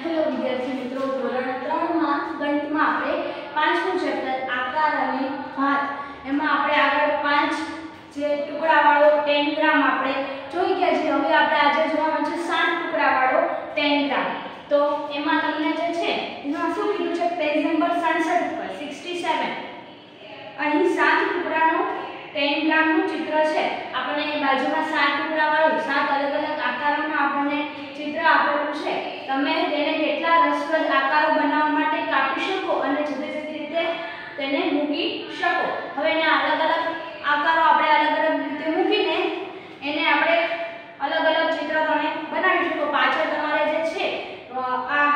Hello વિદ્યાર્થી મિત્રો, ધોરણ 3 માં ગણિતમાં આપણે પાંચમું ચેપ્ટર આકાર અને ભાત એમાં આપણે આગળ 5 જે ટુકડાવાળો 10 ગ્રામ આપણે જોઈ ગયા છે. હવે આપણે આજે જોવાનું છે 7 ટુકડાવાળો 10 ગ્રામ. તો એમાં તમને જે છે એમાં શું કીધું છે, પેજ નંબર 67 પર 67 અહીં 7 ટુકડાનો 10 ગ્રામનું ચિત્ર છે. આપણને અહીં બાજુમાં 7 ટુકડાવાળું 7 અલગ અલગ આકારોના આપણને ચિત્ર આપેલું છે. તમે તેને કેટલા રસપ્રદ આકારો બનાવવા માટે કાપી શકો અને જુદી જુદી રીતે તેને મૂકી શકો. હવે એના અલગ અલગ આકારો આપણે અલગ અલગ રીતે મૂકીને એને આપણે અલગ અલગ ચિત્ર તમે બનાવી શકો. પાછળ તમારે જે છે આ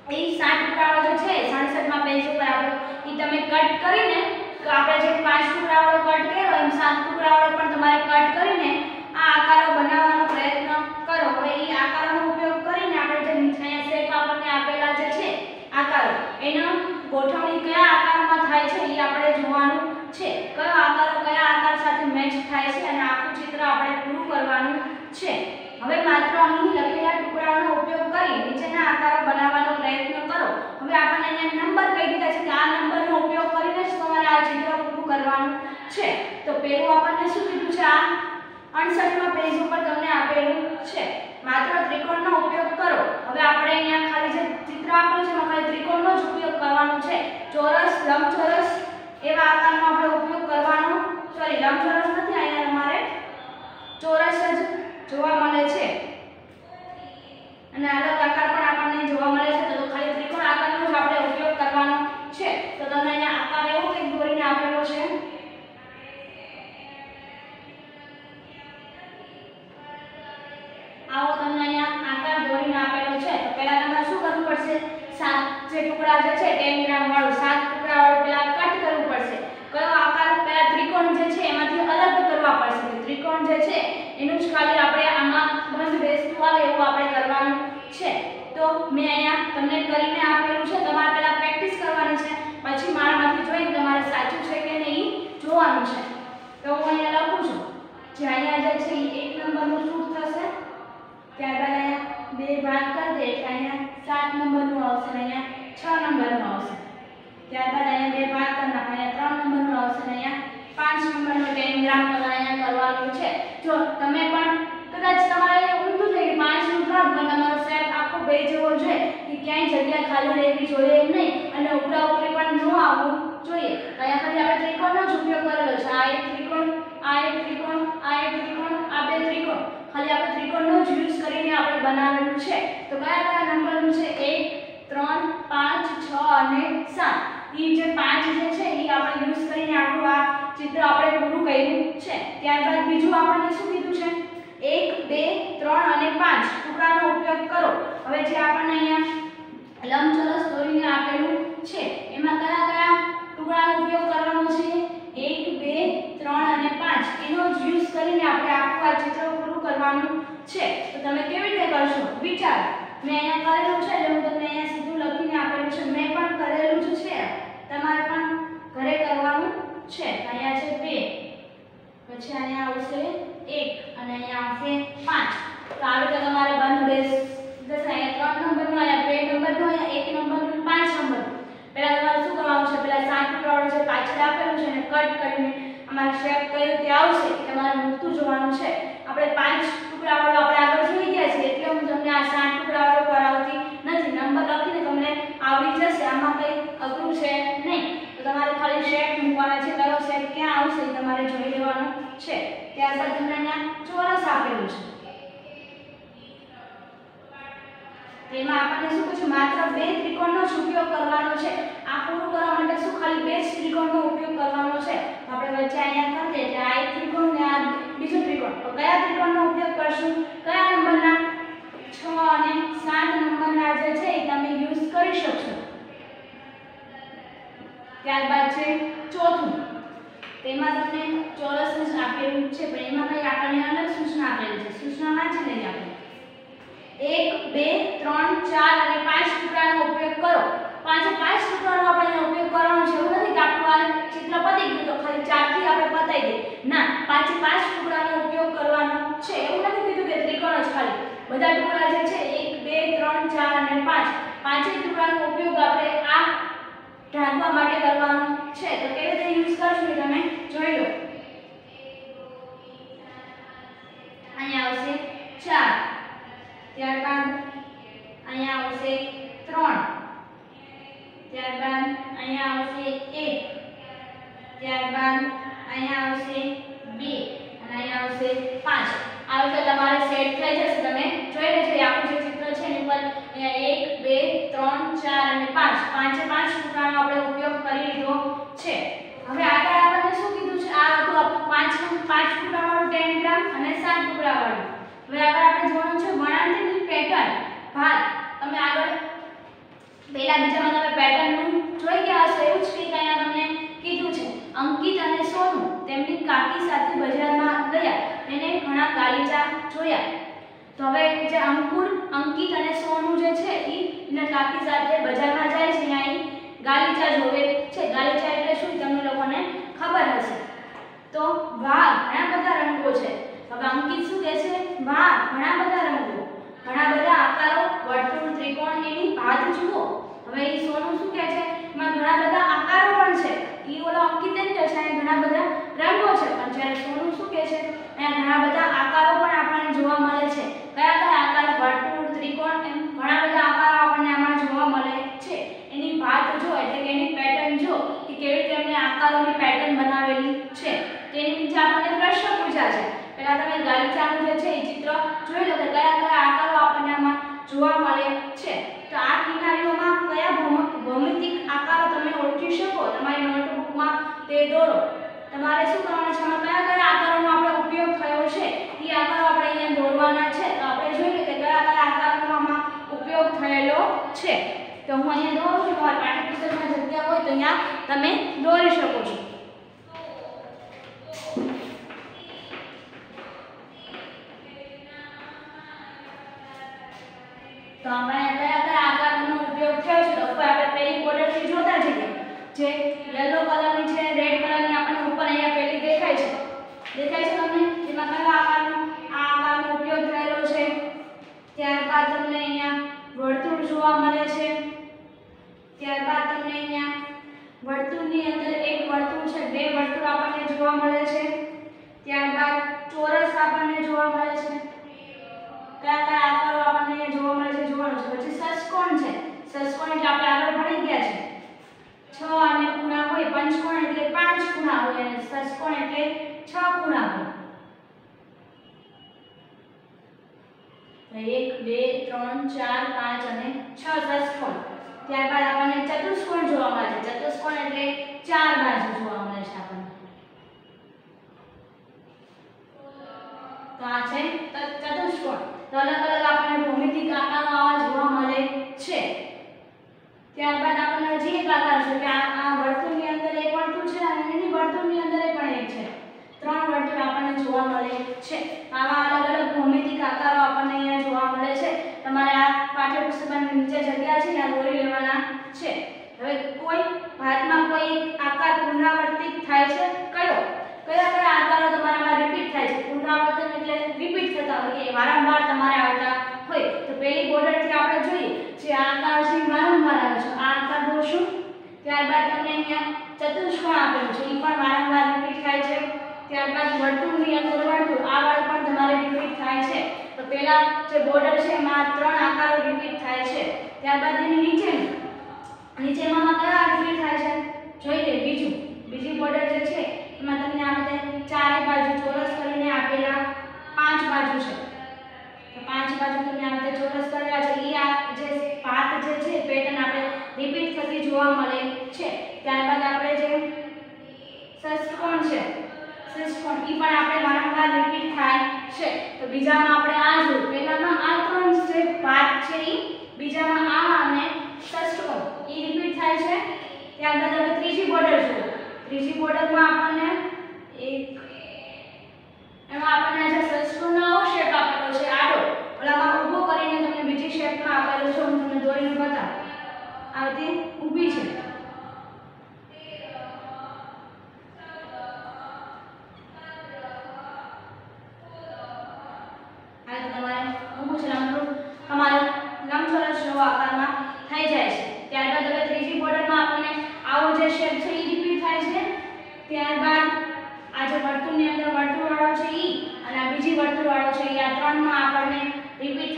એ 7 ટુકડાવાળો જે છે 67 માં પેજ ઉપર આપણે એ તમે કટ કરીને આપણે જે 5 ટુકડાવાળો કટ કર્યો એમ 7 ટુકડાવાળો પણ તમારે કટ કરીને આ આકારો બનાવવાનો પ્રયત્ન કરો. હવે એ આકારોનો ઉપયોગ કરીને આપણે જે નીચે શેપ આપણને આપેલા જે છે આકારો એનો ગોઠવણી કયા આકારમાં થાય છે એ આપણે જોવાનું છે. કયો આકારો કયા આકાર સાથે મેચ થાય છે અને આખું ચિત્ર આપણે પૂરું કરવાનું છે. હવે માત્ર અહીં લખેલા ટુકડાઓનો ઉપયોગ કરી નીચેના આકારો બનાવવાનો પ્રયત્ન કરો. હવે આપણને અહીંયા નંબર કહી દીધા છે કે આ નંબરનો ઉપયોગ કરીને જ તમારે આ ચિત્ર પૂરું કરવાનું છે. તો પહેલું આપણને શું કીધું છે, આ 68 માં પેજ ઉપર તમને આપેલું છે માત્ર ત્રિકોણનો ઉપયોગ કરો. હવે આપણે અહીંયા ખાલી જે ચિત્ર આપેલું છે એમાં ખાલી ત્રિકોણનો જ ઉપયોગ કરવાનો છે. ચોરસ, લંબચોરસ એવા આકારનો આપણે ઉપયોગ કરવાનો, સોરી લંબચોરસ નથી, અહીંયા તમારે ચોરસ જ જોવા મળે છે અને અલગ આકાર પણ આપણને જોવા મળે છે. તો ખાલી ત્રિકોણ આકારનો જ આપણે ઉપયોગ કરવાનો છે. તો તમને અહીંયા આકાર એવો કંઈક દોરીને આપેલો છે. આવો તમને અહીંયા આકાર દોરીને આપેલો છે. તો પહેલા તમારે શું કરવું પડશે, 7 જે ટુકડા જે છે 10 ગ્રામ વાળું 7 ટુકડા વાળું પહેલા કટ કરવું પડશે. કયો આકાર કયા ત્રિકોણ જે છે એમાંથી અલગ કરવા પડશે. ત્રિકોણ જે છે એનું જ ખાલી આપણે આમાં બંધ બેસતું આવે એવું આપણે કરવાનું છે. તો મેં અહીંયા તમને કરીને આપેલું છે. તમારે પહેલા પ્રેક્ટિસ કરવાની છે, પછી મારામાંથી જોઈને તમારે સાચું છે કે નહીં જોવાનું છે. તો હું અહીંયા લખું છું જે અહીંયા જે છે એ 1 નંબરનું શૂટ થશે, ત્યારબાદ અહીંયા 2 ભાગ કરી દે એટલે અહીંયા 7 નંબરનું આવશે અને અહીંયા 6 નંબરનું આવશે. ત્યારબાદ અહીંયા 2 ભાગ કરી નાખો, અહીંયા 3 નંબરનું આવશે અને અહીંયા 5 નંબરનો 10 ગ્રામ તમારે અહીંયા કરવાનું છે. જો તમે પણ કદાચ તમારે ઊંધું થઈ ગયું 5 નું ભાગ પણ તમારો શેપ આખો બે જેવો જોઈએ કે ક્યાંય જગ્યા ખાલી રહેવી જોઈએ નહીં અને ઉપરા ઉપરી પણ ન આવવું જોઈએ. અહીંયા ખાલી આપણે ત્રિકોણનો જ ઉપયોગ કરેલો છે. આ એક ત્રિકોણ, આ એક ત્રિકોણ, આ એક ત્રિકોણ, આ બે ત્રિકોણ, ખાલી આપણે ત્રિકોણનો જ યુઝ કરીને આપણે બનાવેલું છે. તો કયા કયા નંબરનું છે, 1 3 5 6 અને 7. એ જે 5 જે છે એ આપણે યુઝ કરીને આખું આ ચિત્ર આપણે પૂરું કર્યું છે. ત્યારબાદ બીજું આપણને શું કીધું છે, 1 2 3 અને 5 ટુકડાનો ઉપયોગ કરો. હવે જે આપણને અહીંયા લંબચોરસ દોરીને આપેલું છે એમાં કયા કયા ટુકડાનો ઉપયોગ કરવાનો છે, 1 2 3 અને 5 એનો જ યુઝ કરીને આપણે આખું આ ચિત્ર પૂરું કરવાનું છે. તો તમે કેવી રીતે કરશો વિચાર. મેં અહીંયા કરેલું છે એટલે હું તમને અહીંયા સીધું લખીને આપેલું છે. મેં પણ કરેલું જ છે, તમારે પણ ઘરે કરવાનું છે. અહીંયા છે 2, પછી અહીંયા આવશે 1 અને અહીંયા આવશે 5. તો આવી રીતે તમારે બંધ બેસ જશે. અહીંયા 3 નંબરનું, અહીંયા 2 નંબરનું, અહીંયા 1 નંબરનું, 5 નંબરનું. પહેલા તમારે શું કરવાનું છે, પહેલા 7 ટુકડાવાળું જે પાછળ આપેલું છે એને કટ કરીને આમાં શેપ કયો તે આવશે તમારે મૂકતું જોવાનું છે. આપણે 5 ટુકડાવાળું આપણે આગળ જોઈ ગયા છે એટલે હું તમને આ 7 ટુકડાવાળું કરાવતી નથી. નંબર લખીને તમને આવડી જશે, આમાં કંઈ અઘરું છે નહીં. તો તમારે ખાલી શેપ મૂકવાના છે, કયો શેપ ક્યાં આવશે એ તમારે જોઈ લેવાનું છે. ત્યારબાદ તમને અહીંયા ચોરસ આપેલું છે. તેમાં આપણને શું પૂછ્યું, માત્ર 2 ત્રિકોણનો જ ઉપયોગ કરવાનો છે. આ પૂરું કરવા માટે શું ખાલી 2 જ ત્રિકોણનો ઉપયોગ કરવાનો છે. આપણે વચ્ચે અહીંયા કરીએ એટલે આ એક ત્રિકોણ ને આ બીજો ત્રિકોણ. તો કયા ત્રિકોણનો ઉપયોગ કરશું, કયા નંબરના, 6 અને 7 નંબરના જે છે એ તમે યુઝ કરી શકશો. ત્યારબાદ છે ચોથું, તેમાં તમને ચોરસ જ આપેલું છે પણ એમાં કઈ આપણને અલગ સૂચના આપેલી છે. સૂચના વાંચી લઈએ આપણે. 1 2 3 4 અને 5 ટુકડાનો ઉપયોગ કરો. 5 ટુકડાનો આપણે ઉપયોગ કરવાનો છે. એવું નથી કે આપણું આ ચિત્ર પતી ગયું તો ખાલી 4 થી આપણે પતાઈ દઈએ. ના, 5 ટુકડાનો ઉપયોગ કરવાનો છે. એવું નથી કીધું કે ત્રિકોણ જ ખાલી, બધા ટુકડા જે છે 1 2 3 4 અને ટૂકડાનો ઉપયોગ આપણે આ ઢાંકવા માટે કરવાનો છે તો કેવી રીતે યુઝ કરશું એ તમે જોઈ લો અહીંયા આવશે 4 ત્યારબાદ અહીંયા આવશે 3 ત્યારબાદ અહીંયા આવશે 1 ત્યારબાદ અહીંયા આવશે 2 અને અહીંયા આવશે 5 આ રીતે તમારે સેટ થઈ જશે તમે જોઈ લેજો આપણું જે ચિત્ર છે એની ઉપર અહીંયા 1 2 3 4 અને 5 પાંચે પાંચ ટુકડાનો આપણે ઉપયોગ કરી લીધો છે હવે આગળ આપણને શું કીધું છે આ હતું આપણું પાંચ ટુકડાવાળું 10 ગ્રામ અને 7 ટુકડાવાળું હવે આગળ આપણે જોવાનું છે વણાંકની પેટર્ન ભાત તમે આગળ પહેલા બીજામાં તમે પેટર્નનું જોઈ ગયા હશો એવું જ કંઈક અહીંયા તમને કીધું છે અંકિત અને સોનુ તેમની કાકી સાથે બજારમાં ગયા એને ઘણા ગાલીચા જોયા તો હવે જે અંકુર અંકિત અને સોનુ જે છે એના કાકી સાથે બજારમાં જાય છે અહીં ગાલીચા જોવે છે ગાલીચા એટલે શું તમને લોકોને ખબર હશે તો વાહ ઘણા બધા રંગો છે હવે અંકિત શું કહે છે વાહ ઘણા બધા રંગો ઘણા બધા આકારો વર્તુળ ત્રિકોણ એની ભાત જુઓ હવે એ સોનુ શું કહે છે એમાં ઘણા બધા આકારો પણ છે ઈ ઓલો અંકિત એમ કહે છે ઘણા બધા રંગો છે પણ જ્યારે સોનુ શું કહે છે અહીંયા ઘણા બધા આકારો પણ આપણને જોવા મળે છે કયા કયા આકાર વર્તુળ ત્રિકોણ એમ ઘણા બધા આકારો આપણને આમાં જોવા મળે છે એની ભાત જો એટલે કે એની પેટર્ન જો કે કેવી રીતે એમને આકારોની પેટર્ન બનાવેલી છે તેની નીચે આપણને પ્રશ્ન પૂછ્યા છે પહેલા તમે ગાલીચાનું જે છે એ ચિત્ર જોઈ લો કે કયા કયા આકારો આપણને આમાં જોવા મળે છે તો આ કિનારીઓમાં કયા ભૌમિતિક આકારો તમે ઓળખી શકો તમારી નોટબુકમાં તે દોરો તમારે શું કરવાનું છે આમાં કયા કયા આકારોનો આપણે ઉપયોગ થયો છે એ આકારો આપણે અહીંયા દોરવાના છે તો આપણે જોઈએ કે કયા કયા આકારોનો આમાં ઉપયોગ થયેલો છે તો હું અહીંયા દોરું છું તમારા પાઠ્યપુસ્તકમાં જગ્યા હોય તો અહીંયા તમે દોરી શકો છો તો આપણે કયા કયા આકારનો ઉપયોગ થયો છે તો આપણે પહેલી બોર્ડરથી જોતા જઈએ જે યલો કલરની છે રેડ કલરની આપણને ઉપર અહીંયા પહેલી દેખાય છે તમને જેમાં કયા આકારનો આ આકારનો ઉપયોગ થયેલો છે ત્યારબાદ તમને અહીંયા વર્તુળ જોવા મળે છે ત્યારબાદ તમને અહીંયા વર્તુળની અંદર એક વર્તુળ છે બે વર્તુળ આપણને જોવા મળે છે ત્યારબાદ ચોરસ આપણને જોવા મળે છે કયા કયા આકારો આપણને અહીંયા જોવા મળે છે જોવાનું છે પછી ષષ્કોણ છે ષષ્કોણ એટલે આપણે આગળ ભણી ગયા છે 6 અને ખૂણા હોય પંચકોણ એટલે 5 ખૂણા હોય અને ષષ્કોણ એટલે 6 ખૂણા હોય 1 2 3 4 5 અને 6 ષષ્કોણ ત્યારબાદ આપણને ચતુષ્કોણ જોવા મળે છે ચતુષ્કોણ એટલે 4 બાજુ જોવા મળે છે આપણને તો આ છે ચતુષ્કોણ તો અલગ અલગ આપણને ભૌમિતિક આકારો આવા જોવા મળે છે ત્યારબાદ આપણને હજી એક આકાર છે કે આ વર્તુળની અંદર એક વર્તુળ છે અને એની વર્તુળની અંદર પણ એક છે ત્રણ વર્તુળ આપણને જોવા મળે છે આવા અલગ અલગ ભૌમિતિક આકારો આપણને અહીંયા જોવા મળે છે તમારે આ પાઠ્યપુસ્તકની નીચે જગ્યા છે ત્યાં દોરી લેવાના છે હવે કોઈ ભાતમાં કોઈ આકાર પુનરાવર્તિત થાય છે કયા કયા આકારો તમારામાં રિપીટ થાય છે પુનરાવર્તન એટલે રિપીટ થતા હોય કે વારંવાર તમારે આવતા હોય તો પહેલી બોર્ડરથી આપણે જોઈએ જે આકાર છે વારંવાર આવે છે આ આકાર દોરશું ત્યારબાદ તમને અહીંયા ચતુષ્કોણ આપેલું છે એ પણ વારંવાર રિપીટ થાય છે ત્યારબાદ વર્તુળની અંદર વર્તુળ આ વાળું પણ તમારે રિપીટ થાય છે તો પહેલા જે બોર્ડર છે એમાં ત્રણ આકારો રિપીટ થાય છે ત્યારબાદ એની નીચેમાં કયા રિપીટ થાય છે જોઈ લે બીજી બોર્ડર જે છે એમાં તમને આ રીતે ચારે બાજુ ચોરસ કરીને આપેલા 5 બાજુ છે તો 5 બાજુ તમને આ રીતે ચોરસ કરેલા છે એ આ જે ભાત જે છે પેટર્ન આપણે રિપીટ થતી જોવા મળે છે ત્યારબાદ આપણે જે ષષ્કોણ છે ષષ્કોણ એ પણ આપણે વારંવાર રિપીટ થાય છે તો બીજામાં આપણે આ જોયું પહેલામાં આ ત્રણ જે ભાત છે એ બીજામાં આ અને ષષ્કોણ એ રિપીટ થાય છે ત્યારબાદ હવે ત્રીજી બોર્ડર જુઓ ત્રીજી બોર્ડરમાં આપણને એમાં આપણને જે ષષ્કોણનો શેપ આપેલો છે આડો ઓલામાં ઊભો કરીને તમને બીજી શેપમાં આપેલો છે હું તમને દોરીને બતાવું આ રીતે ઊભી છે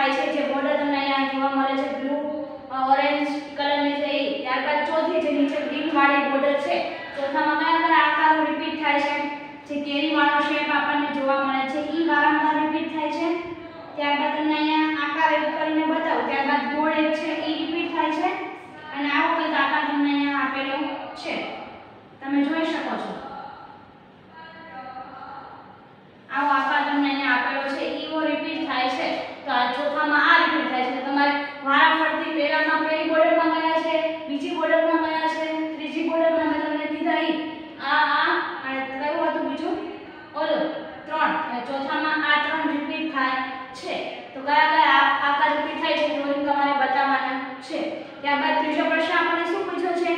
થાય છે, જે બોર્ડર તમને અહીંયા જોવા મળે છે બ્લુ ઓરેન્જ કલરની છે એ. ત્યારબાદ ચોથી જે નીચે ગ્રીન વાળી બોર્ડર છે, ચોથામાં કયા કયા આકારો રિપીટ થાય છે? જે કેરી વાળો શેપ આપણને જોવા મળે છે ઈ વારંવાર રિપીટ થાય છે. ત્યારબાદ તમને અહીંયા આકાર એક કરીને બતાવું. ત્યારબાદ ગોળ એક છે ઈ રિપીટ થાય છે અને આવો કંઈક આકાર તમને અહીંયા આપેલો છે, તમે જોઈ શકો છો. આવો આકાર તમને અહીંયા આપેલો છે ઈવો રિપીટ થાય છે. તો આ ચોથામાં આ રિપીટ થાય છે. તમારે વારાફરતી પહેલામાં પહેલી બોર્ડરમાં ગયા છે, બીજી બોર્ડરમાં ગયા છે, ત્રીજી બોર્ડરમાં મેં તમને કીધા ઈ અને કયું હતું બીજું ઓલો 3 અને ચોથામાં આ 3 રિપીટ થાય છે. તો કયા કયા આકાર રિપીટ થાય છે ડ્રોઈંગ તમારે બતાવવાના છે. ત્યારબાદ ત્રીજો પ્રશ્ન આપણે શું પૂછ્યો છે?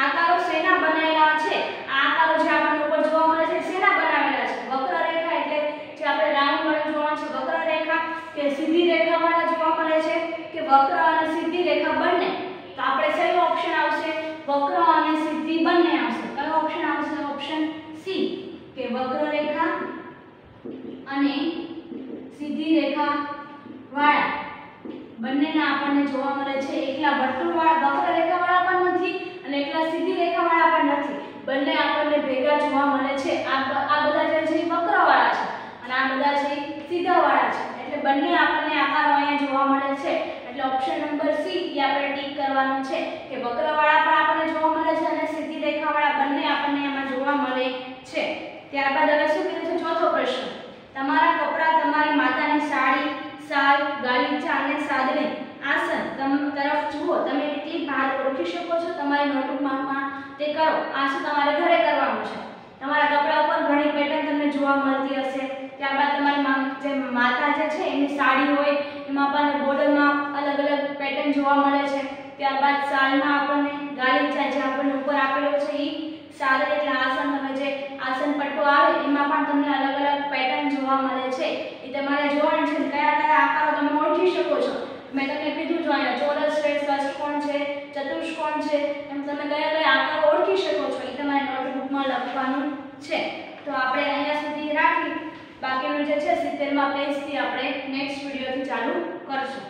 આકારો શેના બનાવેલા છે? આ આકારો જે આપણને ઉપર જોવા મળે છે શેના બનાવેલા છે? વક્રરેખા એટલે જે આપણે રાઉન્ડ વાળું જોવા છે વક્રરેખા, કે સીધી રેખા વાળા જોવા મળે છે, કે વક્ર અને સીધી રેખા બંને? તો આપણે કયો ઓપ્શન આવશે? વક્ર અને સીધી બંને આવશે. કયો ઓપ્શન આવશે? ઓપ્શન સી, કે વક્રરેખા અને સીધી રેખા વાળા બંનેના આપણને જોવા મળે છે. એકલા વર્તુળ વાળા વક્રરેખા વાળા પણ નથી અને એકલા સીધી રેખા વાળા પણ નથી, બંને આપણને ભેગા જોવા મળે છે. આ બધા જે છે વક્ર વાળા છે અને આ બધા છે સીધા વાળા છે, એટલે બંને આપણને આકારો અહીંયા જોવા મળે છે. એટલે ઓપ્શન નંબર સી એ આપણે ટીક કરવાનું છે, કે વક્ર વાળા પણ આપણને જોવા મળે છે અને સીધી રેખા વાળા બંને આપણને એમાં જોવા મળે છે. ત્યારબાદ હવે શું કીધું છે? ચોથો પ્રશ્ન, તમારા કપડાં, તમારી માતાની સાડી, શાલ, ગાલીચા અને સાદડી આસન તરફ જુઓ. તમે કેટલી ભાત ઓળખી શકો છો? તમારી નોટબુકમાં તે કરો. આ શું તમારે ઘરે કરવાનું છે. તમારા કપડા ઉપર ઘણી પેટર્ન તમને જોવા મળતી હશે. ત્યારબાદ તમારી જે માતા જે છે એની સાડી હોય એમાં આપણને બોર્ડરમાં અલગ અલગ પેટર્ન જોવા મળે છે. ત્યારબાદ શાલમાં આપણને ગાલીચા જે આપણને ઉપર આપેલો છે એ સાદડી એટલે આસન, તમે જે આસન પટ્ટો આવે એમાં પણ તમને અલગ અલગ પેટર્ન જોવા મળે છે. એ તમારે જોવાનું છે કયા કયા આકારો તમે ઓળખી શકો છો. મેં તમને કીધું જો અહીંયા ચોરસ છે, ષટ્કોણ છે, ચતુષ્કોણ છે, એમ તમે કયા કયા આકારો ઓળખી શકો છો એ તમારે નોટબુકમાં લખવાનું છે. તો આપણે અહીંયા સુધી રાખી, બાકીનું જે છે 70મા પેજથી આપણે નેક્સ્ટ વિડિયોથી ચાલુ કરશું.